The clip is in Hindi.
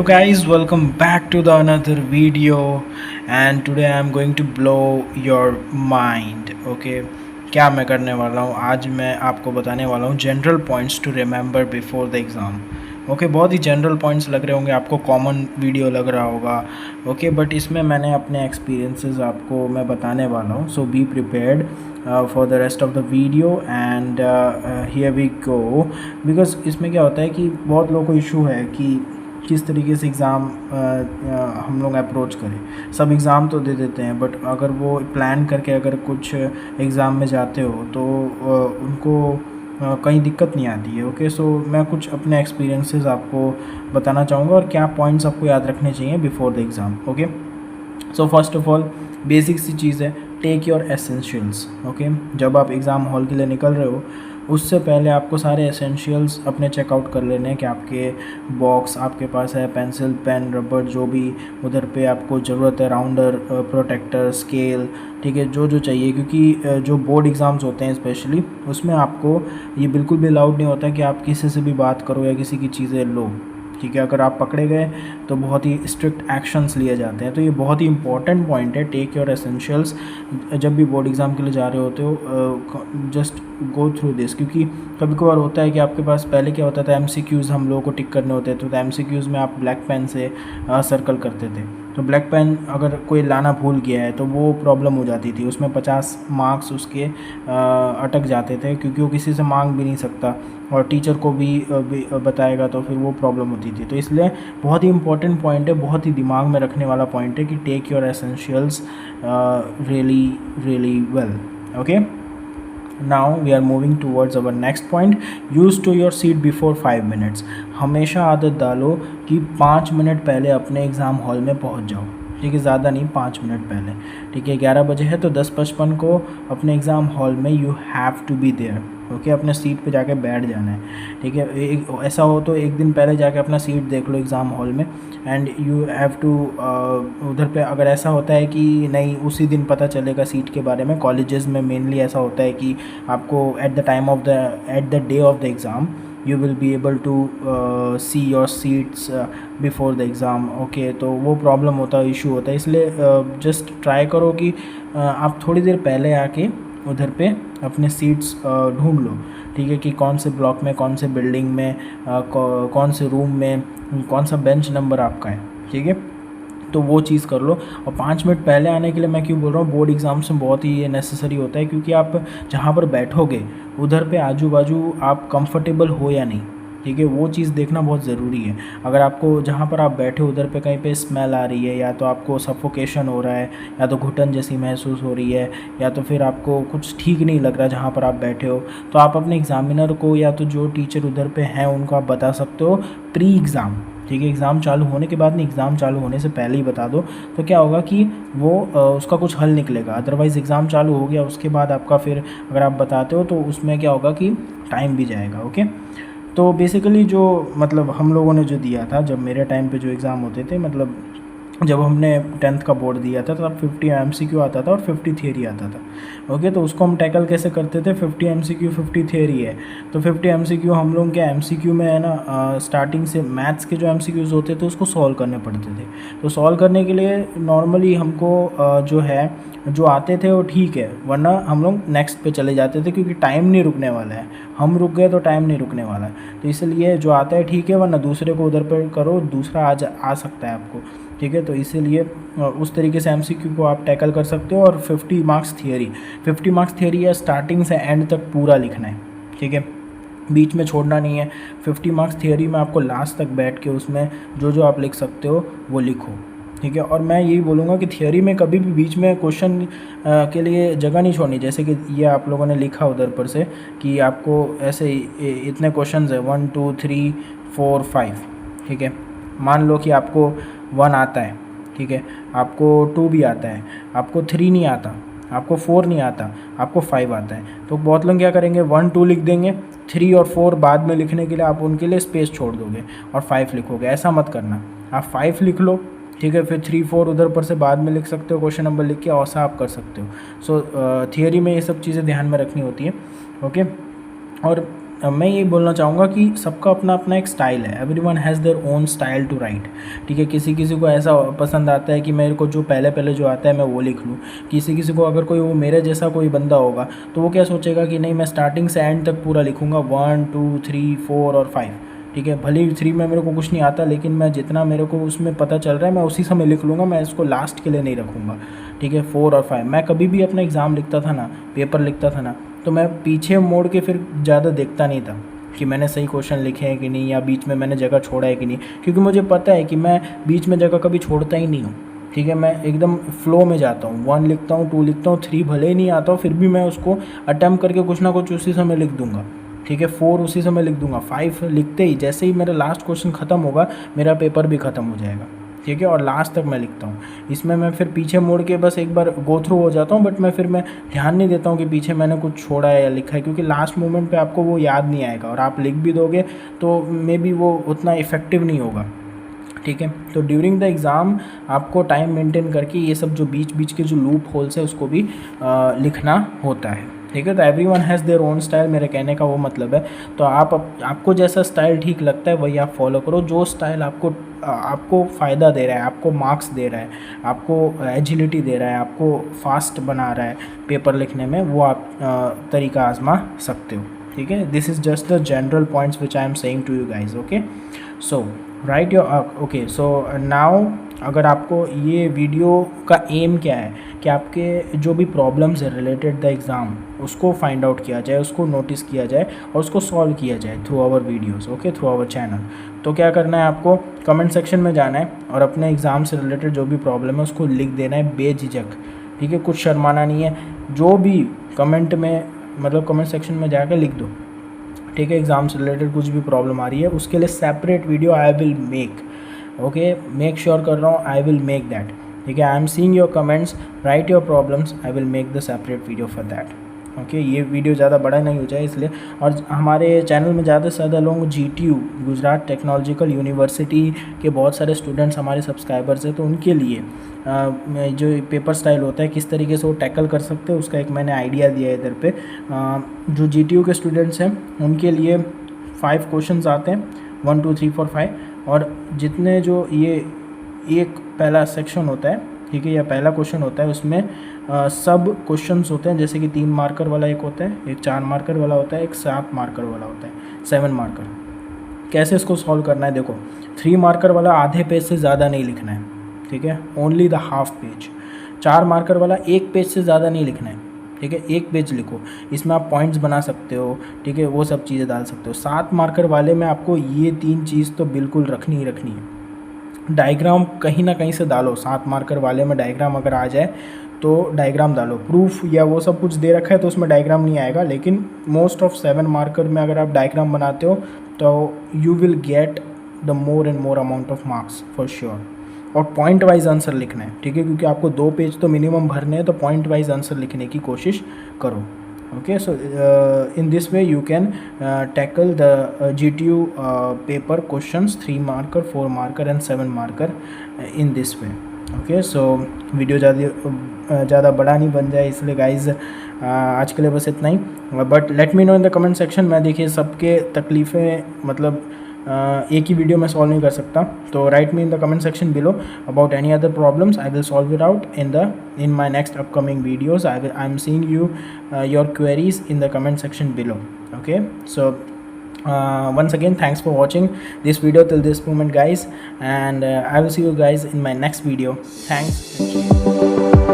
guys, welcome back to the another video and today I am going to blow your mind. Okay, क्या मैं करने वाला हूँ आज मैं आपको बताने वाला हूँ general points to remember before the exam. Okay, बहुत ही जनरल पॉइंट्स लग रहे होंगे आपको, कॉमन वीडियो लग रहा होगा. ओके, बट इसमें मैंने अपने एक्सपीरियंसेस आपको मैं बताने वाला हूँ. So be prepared for the rest of the video and here we go. Because इसमें क्या होता है कि बहुत लोगों को इशू है कि किस तरीके से एग्ज़ाम हम लोग अप्रोच करें. सब एग्ज़ाम तो दे देते हैं, बट अगर वो प्लान करके अगर कुछ एग्ज़ाम में जाते हो तो उनको कहीं दिक्कत नहीं आती है. ओके, सो मैं कुछ अपने एक्सपीरियंसेस आपको बताना चाहूँगा और क्या पॉइंट्स आपको याद रखने चाहिए before the exam. Okay, so first of all basic सी चीज़ है, टेक योर एसेंशियल्स. ओके, जब आप एग्ज़ाम हॉल के लिए निकल रहे हो उससे पहले आपको सारे एसेंशियल्स अपने चेकआउट कर लेने हैं कि आपके बॉक्स आपके पास है, पेंसिल, पेन, रबड़, जो भी उधर पे आपको ज़रूरत है, राउंडर, प्रोटेक्टर, स्केल, ठीक है, जो जो चाहिए. क्योंकि जो बोर्ड एग्ज़ाम्स होते हैं स्पेशली उसमें आपको ये बिल्कुल भी अलाउड नहीं होता कि आप किसी से भी बात करो या किसी की चीज़ें लो. ठीक है, अगर आप पकड़े गए तो बहुत ही स्ट्रिक्ट एक्शंस लिए जाते हैं. तो ये बहुत ही इंपॉर्टेंट पॉइंट है, टेक योर एसेंशियल्स. जब भी बोर्ड एग्ज़ाम के लिए जा रहे होते हो जस्ट गो थ्रू दिस. क्योंकि कभी कभार होता है कि आपके पास पहले क्या होता था, MCQs हम लोगों को टिक करने होते थे. तो MCQs में आप ब्लैक पेन से सर्कल करते थे. तो ब्लैक पेन अगर कोई लाना भूल गया है तो वो प्रॉब्लम हो जाती थी, उसमें 50 मार्क्स उसके अटक जाते थे. क्योंकि वो किसी से मांग भी नहीं सकता और टीचर को भी बताएगा तो फिर वो प्रॉब्लम होती थी. तो इसलिए बहुत ही इंपॉर्टेंट पॉइंट है, बहुत ही दिमाग में रखने वाला पॉइंट है कि take your essentials really really well. Okay, now we are moving towards our next point, use to your seat before 5 minutes. हमेशा आदत डालो कि 5 मिनट पहले अपने एग्ज़ाम हॉल में पहुंच जाओ. ठीक है, ज़्यादा नहीं, 5 मिनट पहले. ठीक है, 11 बजे है तो 10:55 को अपने एग्ज़ाम हॉल में you have to be there. Okay, अपने सीट पे जाके बैठ जाना है. ठीक है, ऐसा हो तो एक दिन पहले जाके अपना सीट देख लो एग्ज़ाम हॉल में एंड यू हैव टू उधर पे. अगर ऐसा होता है कि नहीं उसी दिन पता चलेगा सीट के बारे में, कॉलेजेस में मेनली ऐसा होता है कि आपको at the day of the exam you will be able to see your seats before the exam. Okay, तो वो प्रॉब्लम होता है, इशू होता है. इसलिए जस्ट ट्राई करो कि आप थोड़ी देर पहले आके उधर पे अपने सीट्स ढूंढ लो. ठीक है, कि कौन से ब्लॉक में, कौन से बिल्डिंग में, कौन से रूम में, कौन सा बेंच नंबर आपका है. ठीक है, तो वो चीज़ कर लो. और 5 मिनट पहले आने के लिए मैं क्यों बोल रहा हूँ, बोर्ड एग्ज़ाम्स में बहुत ही ये नेसेसरी होता है. क्योंकि आप जहाँ पर बैठोगे उधर पे आजू बाजू आप कंफर्टेबल हो या नहीं. ठीक है, वो चीज़ देखना बहुत ज़रूरी है. अगर आपको जहाँ पर आप बैठे उधर पे कहीं पे स्मेल आ रही है, या तो आपको सफोकेशन हो रहा है, या तो घुटन जैसी महसूस हो रही है, या तो फिर आपको कुछ ठीक नहीं लग रहा जहाँ पर आप बैठे हो, तो आप अपने एग्ज़ामिनर को या तो जो टीचर उधर पे हैं उनको आप बता सकते हो प्री एग्ज़ाम. ठीक है, एग्ज़ाम चालू होने के बाद नहीं, एग्ज़ाम चालू होने से पहले ही बता दो. तो क्या होगा कि वो उसका कुछ हल निकलेगा. अदरवाइज़ एग्ज़ाम चालू हो गया उसके बाद आपका फिर अगर आप बताते हो तो उसमें क्या होगा कि टाइम भी जाएगा. ओके, तो बेसिकली जो मतलब हम लोगों ने जो दिया था, जब मेरे टाइम पे जो एग्ज़ाम होते थे, मतलब जब हमने 10th का बोर्ड दिया था तब 50 MCQ आता था और 50 थियरी आता था. ओके, तो उसको हम टैकल कैसे करते थे, 50 MCQ 50 थियरी है तो 50 MCQ हम लोग के MCQ में है ना, स्टार्टिंग से मैथ्स के जो MCQs होते थे उसको सॉल्व करने पड़ते थे. तो सॉल्व करने के लिए नॉर्मली हमको जो है जो आते थे वो ठीक है, वरना हम लोग नेक्स्ट पे चले जाते थे. क्योंकि टाइम नहीं रुकने वाला है, हम रुक गए तो टाइम नहीं रुकने वाला है. तो इसलिए जो आता है ठीक है, वरना दूसरे को उधर पर करो, दूसरा आ सकता है आपको. ठीक है, तो इसीलिए उस तरीके से MCQ को आप टैकल कर सकते हो. और 50 मार्क्स थियरी है, स्टार्टिंग से एंड तक पूरा लिखना है. ठीक है, बीच में छोड़ना नहीं है. 50 मार्क्स थियरी में आपको लास्ट तक बैठ के उसमें जो जो आप लिख सकते हो वो लिखो. ठीक है, और मैं यही बोलूँगा कि थियरी में कभी भी बीच में क्वेश्चन के लिए जगह नहीं छोड़नी. जैसे कि ये आप लोगों ने लिखा उधर पर से कि आपको ऐसे इतने क्वेश्चन है 1 2 3 4 5. ठीक है, मान लो कि आपको 1 आता है. ठीक है, आपको 2 भी आता है, आपको 3 नहीं आता, आपको 4 नहीं आता, आपको 5 आता है. तो बहुत लोग क्या करेंगे, 1 2 लिख देंगे, 3 और 4 बाद में लिखने के लिए आप उनके लिए स्पेस छोड़ दोगे और 5 लिखोगे. ऐसा मत करना, आप 5 लिख लो. ठीक है, फिर 3 4 उधर पर से बाद में लिख सकते हो, क्वेश्चन नंबर लिख के ऐसा आप कर सकते हो. सो थियरी में ये सब चीज़ें ध्यान में रखनी होती है. ओके, और मैं ये बोलना चाहूँगा कि सबका अपना अपना एक स्टाइल है, everyone has their own style to write. ठीक है, किसी किसी को ऐसा पसंद आता है कि मेरे को जो पहले पहले जो आता है मैं वो लिख लूँ। किसी किसी को अगर कोई वो मेरे जैसा कोई बंदा होगा तो वो क्या सोचेगा कि नहीं, मैं स्टार्टिंग से एंड तक पूरा लिखूँगा, 1 2 3 4 और 5। ठीक है, भले ही 3 में मेरे को कुछ नहीं आता, लेकिन मैं जितना मेरे को उसमें पता चल रहा है मैं उसी समय लिख लूँगा, मैं इसको लास्ट के लिए नहीं रखूँगा। ठीक है, 4 और 5 मैं कभी भी अपना एग्ज़ाम लिखता था ना, पेपर लिखता था ना, तो मैं पीछे मोड़ के फिर ज़्यादा देखता नहीं था कि मैंने सही क्वेश्चन लिखे हैं कि नहीं, या बीच में मैंने जगह छोड़ा है कि नहीं, क्योंकि मुझे पता है कि मैं बीच में जगह कभी छोड़ता ही नहीं हूँ। ठीक है, मैं एकदम फ्लो में जाता हूँ, 1 लिखता हूँ, 2 लिखता हूँ, 3 भले ही नहीं आता हो फिर भी मैं उसको अटैम्प्ट करके कुछ ना कुछ उसी समय लिख दूँगा। ठीक है, 4 उसी समय लिख दूँगा, 5 लिखते ही जैसे ही मेरा लास्ट क्वेश्चन ख़त्म होगा मेरा पेपर भी ख़त्म हो जाएगा। ठीक है, और लास्ट तक मैं लिखता हूँ। इसमें मैं फिर पीछे मुड़ के बस एक बार गो थ्रू हो जाता हूँ, बट मैं ध्यान नहीं देता हूँ कि पीछे मैंने कुछ छोड़ा है या लिखा है, क्योंकि लास्ट मोमेंट पे आपको वो याद नहीं आएगा, और आप लिख भी दोगे तो मे बी वो उतना इफ़ेक्टिव नहीं होगा। ठीक है, तो ड्यूरिंग द एग्ज़ाम आपको टाइम मेंटेन करके ये सब जो बीच बीच के जो लूप होल्स है उसको भी लिखना होता है। ठीक है, तो everyone has their own style, मेरे कहने का वो मतलब है। तो आपको जैसा स्टाइल ठीक लगता है वही आप फॉलो करो, जो स्टाइल आपको फ़ायदा दे रहा है, आपको मार्क्स दे रहा है, आपको एजिलिटी दे रहा है, आपको फास्ट बना रहा है पेपर लिखने में, वो आप तरीका आजमा सकते हो। ठीक है, this is just the general points which I am saying to you guys. Okay, so write your okay, so now अगर आपको ये वीडियो का एम क्या है कि आपके जो भी प्रॉब्लम्स है रिलेटेड द एग्ज़ाम उसको फाइंड आउट किया जाए, उसको नोटिस किया जाए और उसको सॉल्व किया जाए through our videos, okay, through our channel. तो क्या करना है, आपको कमेंट सेक्शन में जाना है और अपने एग्ज़ाम से रिलेटेड जो भी प्रॉब्लम है उसको लिख देना है बेझिझक। ठीक है, कुछ शर्माना नहीं है, जो भी कमेंट में मतलब कमेंट सेक्शन में जाकर लिख दो। ठीक है, एग्ज़ाम से रिलेटेड कुछ भी प्रॉब्लम आ रही है उसके लिए separate video I will make. Okay, make sure कर रहा हूँ, आई विल मेक दैट। ठीक है, I am seeing your comments, right your problems, I will make the separate video for that. Okay, ये वीडियो ज़्यादा बड़ा नहीं हो जाए इसलिए। और हमारे चैनल में ज़्यादा से ज़्यादा लोग GTU गुजरात टेक्नोलॉजिकल यूनिवर्सिटी के बहुत सारे स्टूडेंट्स हमारे सब्सक्राइबर्स हैं, तो उनके लिए जो पेपर स्टाइल होता है किस तरीके से वो टैकल कर सकते हैं उसका एक मैंने आइडिया दिया है इधर पे। जो GTU के स्टूडेंट्स हैं उनके लिए 5 क्वेश्चंस आते हैं, 1 2 3 4 5, और जितने जो ये एक पहला सेक्शन होता है, ठीक है, या पहला क्वेश्चन होता है उसमें सब क्वेश्चंस होते हैं, जैसे कि 3 मार्कर वाला एक होता है, एक 4 मार्कर वाला होता है, एक 7 मार्कर वाला होता है, 7 मार्कर। कैसे इसको सॉल्व करना है, देखो 3 मार्कर वाला आधे पेज से ज़्यादा नहीं लिखना है। ठीक है, only the half page. 4 marker वाला 1 पेज से ज़्यादा नहीं लिखना है। ठीक है, 1 पेज लिखो, इसमें आप पॉइंट्स बना सकते हो। ठीक है, वो सब चीज़ें डाल सकते हो। 7 मार्कर वाले में आपको ये 3 चीज़ तो बिल्कुल रखनी ही रखनी है। डायग्राम कहीं ना कहीं से डालो, 7 मार्कर वाले में डायग्राम अगर आ जाए तो डायग्राम डालो। प्रूफ या वो सब कुछ दे रखा है तो उसमें डायग्राम नहीं आएगा, लेकिन मोस्ट ऑफ 7 मार्कर में अगर आप डायग्राम बनाते हो तो you will get the more and more amount of marks for sure. और पॉइंट वाइज आंसर लिखना है। ठीक है, क्योंकि आपको 2 पेज तो मिनिमम भरने हैं, तो पॉइंट वाइज आंसर लिखने की कोशिश करो। Okay, so in this way you can tackle the GTU paper questions, 3 marker, 4 marker and 7 marker in this way. Okay, so video ज़्यादा बड़ा नहीं बन जाए इसलिए गाइज आज के लिए बस इतना ही। But let me know in the comment section. मैं देखिए सबके तकलीफ़ें मतलब एक ही वीडियो में सॉल्व नहीं कर सकता, तो right me in the comment section below about any other problems. I will solve it out in my next upcoming videos. I'm seeing you your queries in the comment section below. Okay, so once again thanks for watching this video till this moment guys, and I will see you guys in my next video. Thanks.